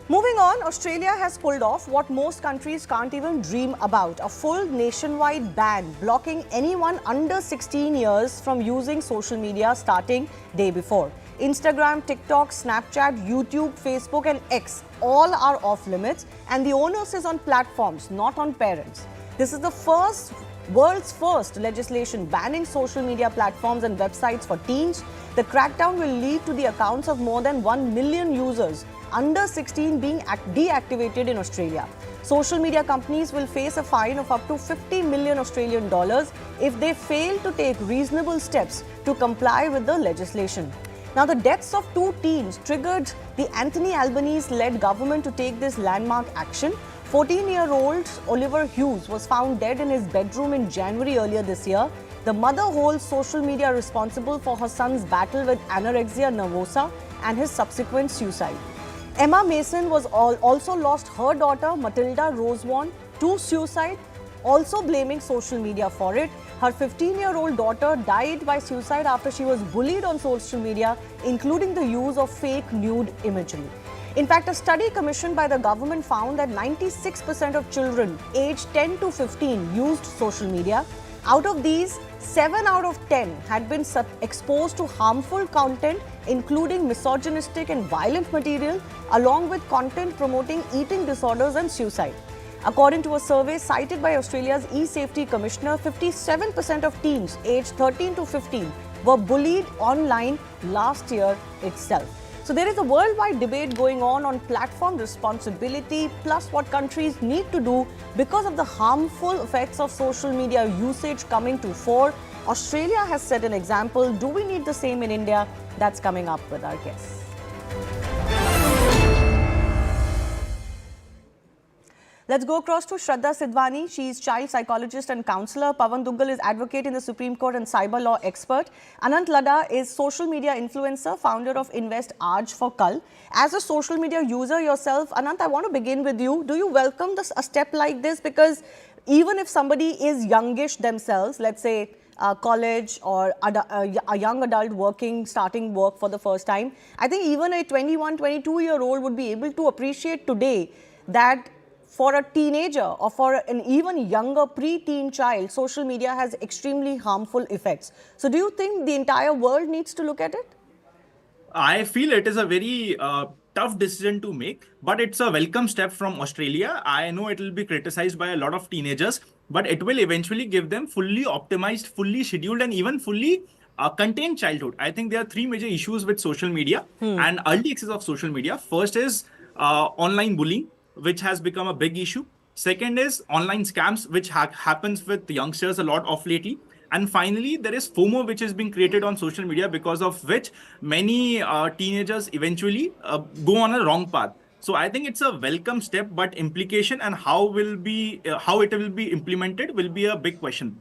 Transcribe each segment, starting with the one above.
Moving on, Australia has pulled off what most countries can't even dream about, a full nationwide ban blocking anyone under 16 years from using social media starting day before. Instagram, TikTok, Snapchat, YouTube, Facebook and X all are off limits, and the onus is on platforms, not on parents. This is the world's first legislation banning social media platforms and websites for teens. The crackdown will lead to the accounts of more than 1 million users under 16 being deactivated in Australia. Social media companies will face a fine of up to 50 million Australian dollars if they fail to take reasonable steps to comply with the legislation. Now, the deaths of 2 teens triggered the Anthony Albanese-led government to take this landmark action. 14-year-old Oliver Hughes was found dead in his bedroom in January earlier this year. The mother holds social media responsible for her son's battle with anorexia nervosa and his subsequent suicide. Emma Mason was also lost her daughter Matilda Rosewarne to suicide, also blaming social media for it. Her 15-year-old daughter died by suicide after she was bullied on social media, including the use of fake nude imagery. In fact, a study commissioned by the government found that 96% of children aged 10 to 15 used social media. Out of these, 7 out of 10 had been exposed to harmful content, including misogynistic and violent material, along with content promoting eating disorders and suicide. According to a survey cited by Australia's e-safety commissioner, 57% of teens aged 13 to 15 were bullied online last year itself. So there is a worldwide debate going on platform responsibility, plus what countries need to do because of the harmful effects of social media usage coming to fore. Australia has set an example. Do we need the same in India? That's coming up with our guests. Let's go across to Shraddha Sidhwani. She is child psychologist and counsellor. Pawan Duggal is advocate in the Supreme Court and cyber law expert. Anant Ladda is social media influencer, founder of Invest Aaj for Kal. As a social media user yourself, Anant, I want to begin with you. Do you welcome a step like this? Because even if somebody is youngish themselves, let's say college or a young adult starting work for the first time, I think even a 21, 22-year-old would be able to appreciate today that for a teenager or for an even younger pre-teen child, social media has extremely harmful effects. So do you think the entire world needs to look at it? I feel it is a very tough decision to make, but it's a welcome step from Australia. I know it will be criticized by a lot of teenagers, but it will eventually give them fully optimized, fully scheduled, and even fully contained childhood. I think there are 3 major issues with social media and early access of social media. First is online bullying, which has become a big issue. Second is online scams, which happens with youngsters a lot of lately. And finally, there is FOMO, which is being created on social media, because of which many teenagers eventually go on a wrong path. So I think it's a welcome step, but implication and how it will be implemented will be a big question.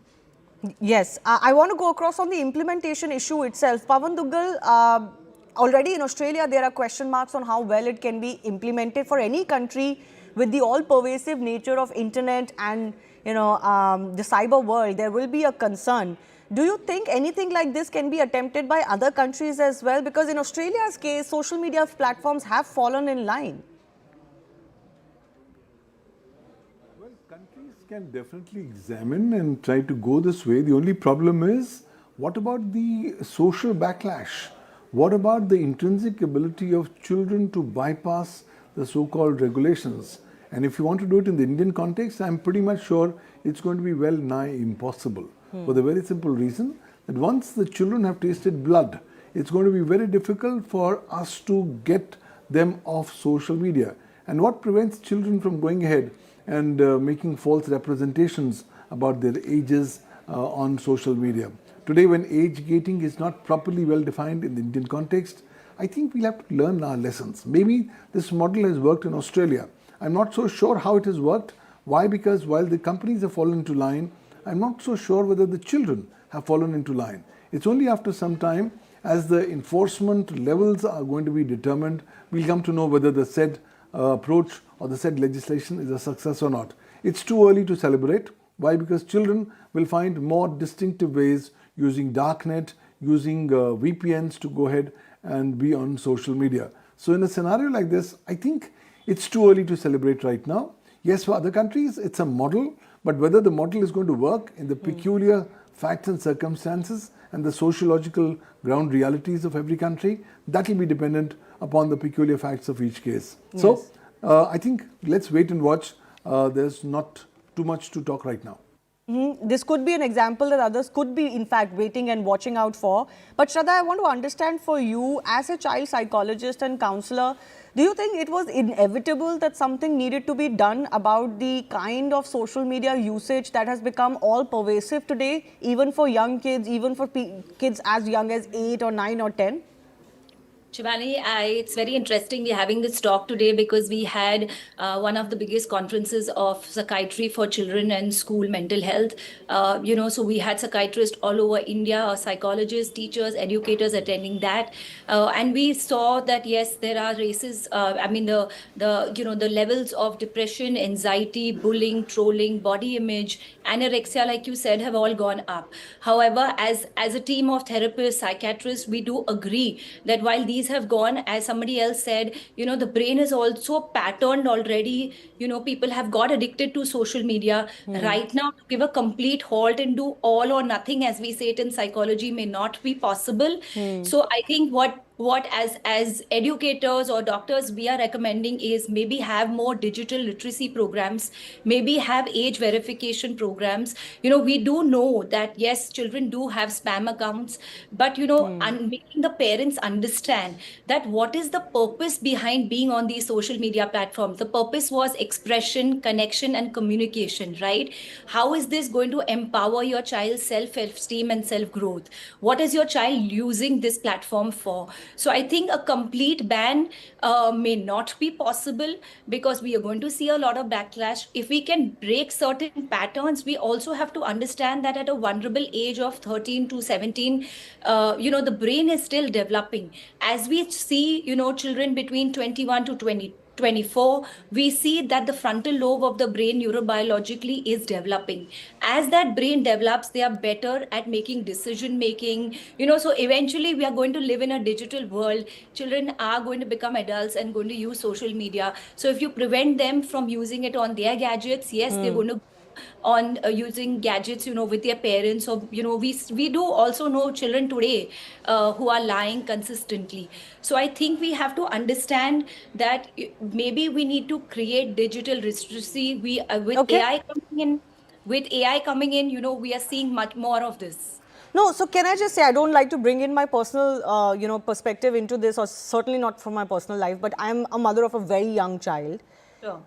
Yes, I want to go across on the implementation issue itself. Pawan Duggal, already in Australia, there are question marks on how well it can be implemented for any country with the all-pervasive nature of internet and the cyber world. There will be a concern. Do you think anything like this can be attempted by other countries as well? Because in Australia's case, social media platforms have fallen in line. Well, countries can definitely examine and try to go this way. The only problem is, what about the social backlash? What about the intrinsic ability of children to bypass the so-called regulations? And if you want to do it in the Indian context, I'm pretty much sure it's going to be well nigh impossible. For the very simple reason that once the children have tasted blood, it's going to be very difficult for us to get them off social media. And what prevents children from going ahead and making false representations about their ages on social media? Today, when age gating is not properly well defined in the Indian context, I think we'll have to learn our lessons. Maybe this model has worked in Australia. I'm not so sure how it has worked. Why? Because while the companies have fallen into line, I'm not so sure whether the children have fallen into line. It's only after some time, as the enforcement levels are going to be determined, we'll come to know whether the said approach or the said legislation is a success or not. It's too early to celebrate. Why? Because children will find more distinctive ways using darknet, using VPNs to go ahead and be on social media. So in a scenario like this, I think It's too early to celebrate right now. Yes, for other countries, it's a model, but whether the model is going to work in the peculiar facts and circumstances and the sociological ground realities of every country, that will be dependent upon the peculiar facts of each case. So, Yes. I think let's wait and watch. There's not too much to talk right now. This could be an example that others could be, in fact, waiting and watching out for. But Shraddha, I want to understand for you, as a child psychologist and counselor, do you think it was inevitable that something needed to be done about the kind of social media usage that has become all pervasive today, even for young kids, even for kids as young as 8 or 9 or 10? Shivani, it's very interesting we're having this talk today because we had one of the biggest conferences of psychiatry for children and school mental health. So we had psychiatrists all over India, psychologists, teachers, educators attending that, and we saw that yes, there are races. The levels of depression, anxiety, bullying, trolling, body image, anorexia, like you said, have all gone up. However, as a team of therapists, psychiatrists, we do agree that while these have gone, as somebody else said, the brain is also patterned already. People have got addicted to social media. Right now, to give a complete halt and do all or nothing, as we say it in psychology, may not be possible. So I think what as educators or doctors we are recommending is maybe have more digital literacy programs, maybe have age verification programs. We do know that yes, children do have spam accounts, but and making the parents understand that what is the purpose behind being on these social media platforms. The purpose was expression, connection, and communication, right? How is this going to empower your child's self-esteem and self-growth? What is your child using this platform for? So I think a complete ban may not be possible because we are going to see a lot of backlash. If we can break certain patterns, we also have to understand that at a vulnerable age of 13 to 17, the brain is still developing. As we see, children between 21 to 24, we see that the frontal lobe of the brain neurobiologically is developing. As that brain develops, they are better at making decision making. So eventually we are going to live in a digital world. Children are going to become adults and going to use social media. So if you prevent them from using it on their gadgets, yes, they're going to on using gadgets with their parents. Or we do also know children today who are lying consistently. So I think we have to understand that maybe we need to create digital literacy. We with Okay. AI coming in, we are seeing much more of this. No, so can I just say, I don't like to bring in my personal, perspective into this, or certainly not from my personal life, but I'm a mother of a very young child. Sure.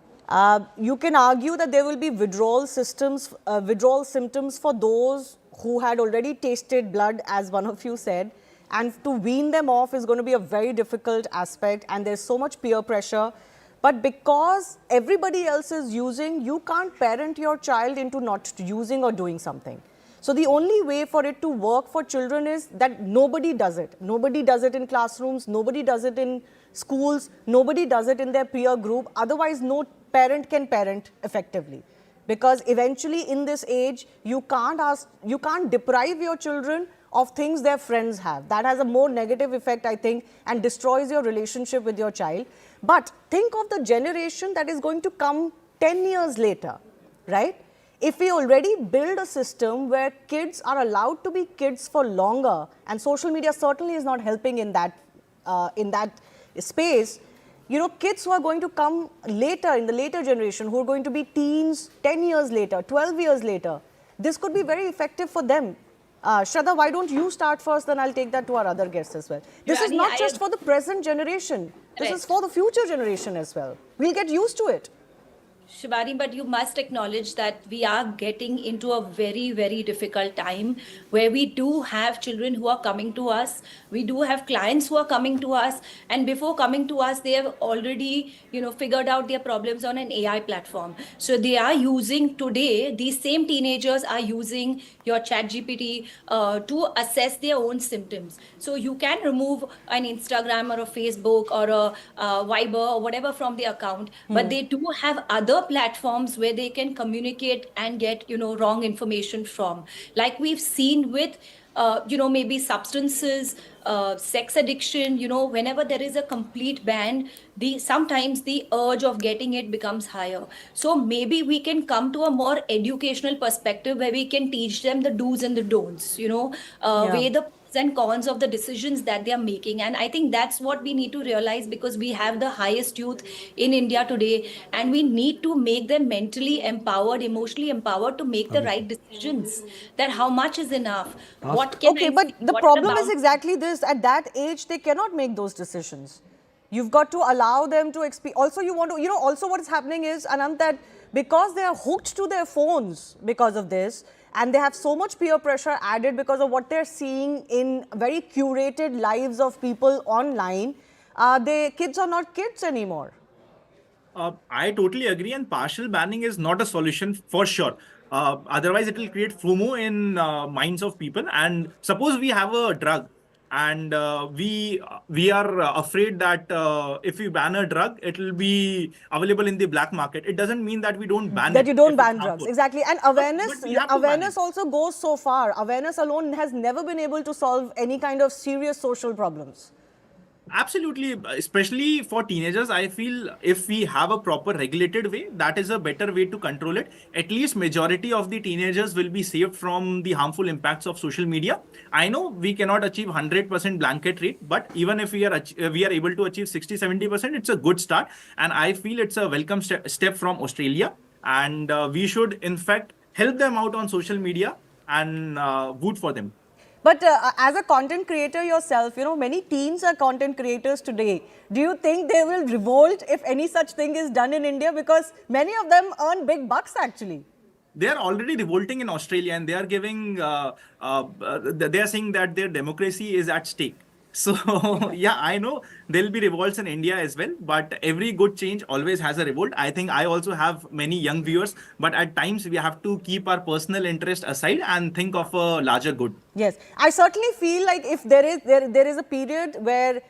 You can argue that there will be withdrawal symptoms for those who had already tasted blood, as one of you said, and to wean them off is going to be a very difficult aspect, and there's so much peer pressure. But because everybody else is using, you can't parent your child into not using or doing something. So the only way for it to work for children is that nobody does it. Nobody does it in classrooms, nobody does it in schools, nobody does it in their peer group. Otherwise, no parent can parent effectively. Because eventually in this age, you can't deprive your children of things their friends have. That has a more negative effect, I think, and destroys your relationship with your child. But think of the generation that is going to come 10 years later, right? If we already build a system where kids are allowed to be kids for longer, and social media certainly is not helping in that space, kids who are going to come later, in the later generation, who are going to be teens 10 years later, 12 years later, this could be very effective for them. Shraddha, why don't you start first, then I'll take that to our other guests as well. This is not just for the present generation, this is for the future generation as well. We'll get used to it. Shibani, but you must acknowledge that we are getting into a very, very difficult time where we do have children who are coming to us. We do have clients who are coming to us. And before coming to us, they have already, figured out their problems on an AI platform. So they are using today, these same teenagers are using your ChatGPT to assess their own symptoms. So you can remove an Instagram or a Facebook or a Viber or whatever from the account, but they do have other platforms where they can communicate and get wrong information from, like we've seen with maybe substances, sex addiction, whenever there is a complete ban, sometimes the urge of getting it becomes higher. So maybe we can come to a more educational perspective where we can teach them the do's and the don'ts, Yeah. weigh the pros and cons of the decisions that they are making. And I think that's what we need to realize, because we have the highest youth in India today, and we need to make them mentally empowered, emotionally empowered to make the right decisions. That how much is enough? What can Okay, I but see? the What are the problem is boundaries? exactly this. At that age, they cannot make those decisions. You've got to allow them to experience. Also, you want to, also what is happening is, Anant, that because they are hooked to their phones because of this, and they have so much peer pressure added because of what they're seeing in very curated lives of people online, kids are not kids anymore. I totally agree, and partial banning is not a solution for sure. Otherwise, it will create FOMO in minds of people. And suppose we have a drug, and we are afraid that if we ban a drug, it will be available in the black market. It doesn't mean that we don't ban That it you don't if it's ban drugs. harmful. Exactly. And But we have to ban it. awareness also goes so far. Awareness alone has never been able to solve any kind of serious social problems. Absolutely, especially for teenagers, I feel if we have a proper regulated way, that is a better way to control it. At least majority of the teenagers will be saved from the harmful impacts of social media. I know we cannot achieve 100% blanket rate, but even if we are able to achieve 60-70%, it's a good start. And I feel it's a welcome step from Australia. And we should, in fact, help them out on social media and vote for them. But as a content creator yourself, many teens are content creators today. Do you think they will revolt if any such thing is done in India? Because many of them earn big bucks actually. They are already revolting in Australia, and they are giving, they are saying that their democracy is at stake. So, yeah, I know there'll be revolts in India as well, but every good change always has a revolt. I think I also have many young viewers, but at times we have to keep our personal interest aside and think of a larger good. Yes, I certainly feel like if there is a period where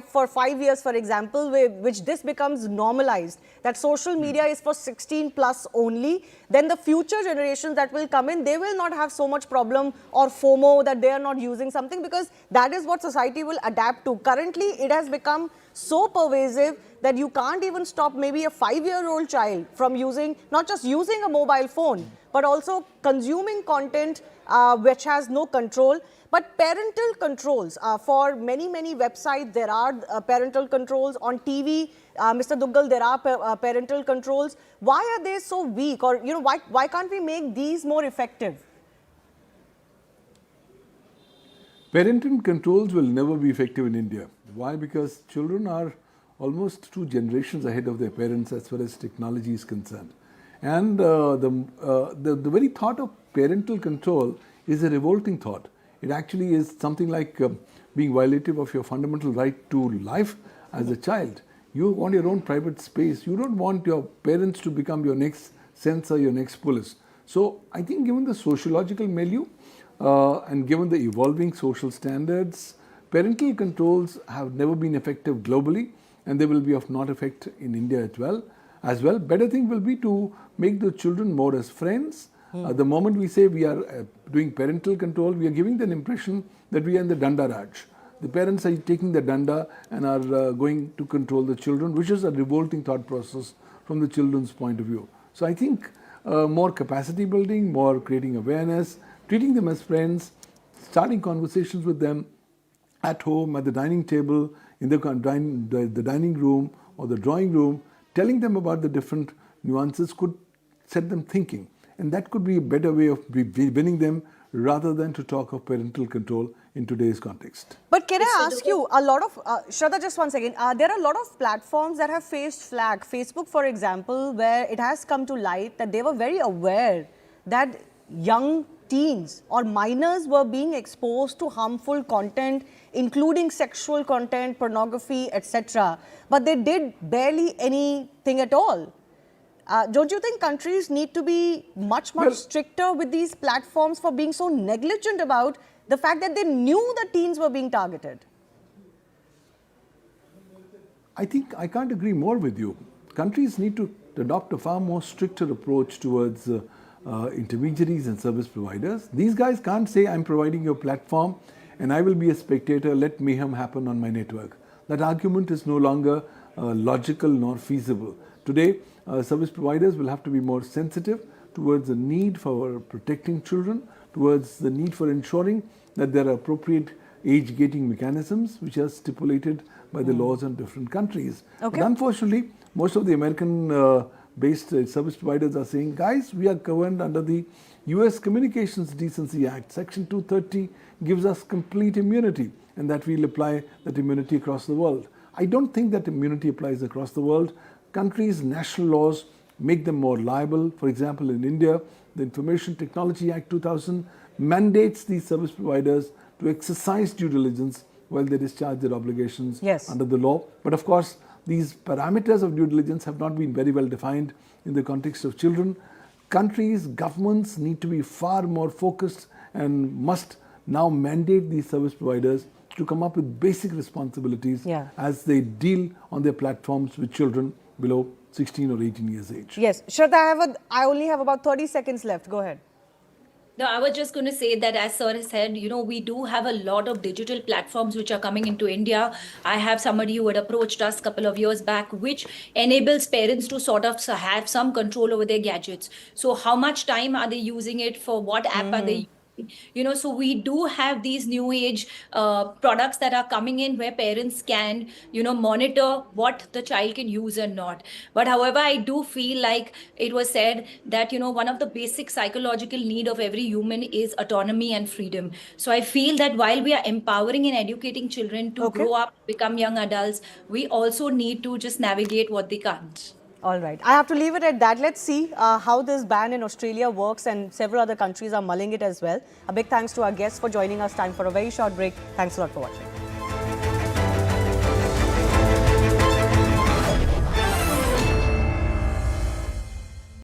for 5 years, for example, which this becomes normalized, that social media is for 16 plus only, then the future generations that will come in, they will not have so much problem or FOMO that they are not using something, because that is what society will adapt to. Currently, it has become so pervasive that you can't even stop maybe a 5-year-old child from not just using a mobile phone, but also consuming content which has no control. But parental controls, for many websites, there are parental controls. On TV, Mr. Duggal, there are parental controls. Why are they so weak? Or, why can't we make these more effective? Parental controls will never be effective in India. Why? Because children are almost 2 generations ahead of their parents as far as technology is concerned. And the very thought of parental control is a revolting thought. It actually is something like being violative of your fundamental right to life as a child. You want your own private space. You don't want your parents to become your next censor, your next police. So I think given the sociological milieu and given the evolving social standards, parental controls have never been effective globally, and they will be of not effect in India as well. Better thing will be to make the children more as friends. The moment we say we are doing parental control, we are giving the impression that we are in the Danda Raj. The parents are taking the Danda and are going to control the children, which is a revolting thought process from the children's point of view. So I think more capacity building, more creating awareness, treating them as friends, starting conversations with them at home, at the dining table, in the dining room or the drawing room, telling them about the different nuances could set them thinking. And that could be a better way of winning them rather than to talk of parental control in today's context. But can I ask you, a lot of, Shraddha, just one second, there are a lot of platforms that have faced flag. Facebook, for example, where it has come to light that they were very aware that young teens or minors were being exposed to harmful content, including sexual content, pornography, etc. But they did barely anything at all. Don't you think countries need to be much stricter with these platforms for being so negligent about the fact that they knew that teens were being targeted? I think I can't agree more with you. Countries need to adopt a far more stricter approach towards intermediaries and service providers. These guys can't say, I'm providing your platform and I will be a spectator, let mayhem happen on my network. That argument is no longer logical nor feasible. Today, service providers will have to be more sensitive towards the need for protecting children, towards the need for ensuring that there are appropriate age gating mechanisms which are stipulated by the laws in different countries. Okay. But unfortunately, most of the American based service providers are saying, guys, we are governed under the US Communications Decency Act. Section 230 gives us complete immunity, and that we'll apply that immunity across the world. I don't think that immunity applies across the world. Countries' national laws make them more liable. For example, in India, the Information Technology Act 2000 mandates these service providers to exercise due diligence while they discharge their obligations under the law. But of course, these parameters of due diligence have not been very well defined in the context of children. Countries, governments need to be far more focused and must now mandate these service providers to come up with basic responsibilities as they deal on their platforms with children below 16 or 18 years age. Yes, Shraddha, I only have about 30 seconds left. Go ahead. No, I was just going to say that, as Sir said, we do have a lot of digital platforms which are coming into India. I have somebody who had approached us a couple of years back, which enables parents to sort of have some control over their gadgets. So how much time are they using it for? What app are they using? So we do have these new age products that are coming in where parents can, monitor what the child can use and not. But however, I do feel like it was said that, one of the basic psychological need of every human is autonomy and freedom. So I feel that while we are empowering and educating children to grow up, become young adults, we also need to just navigate what they can't. All right. I have to leave it at that. Let's see how this ban in Australia works, and several other countries are mulling it as well. A big thanks to our guests for joining us. Time for a very short break. Thanks a lot for watching.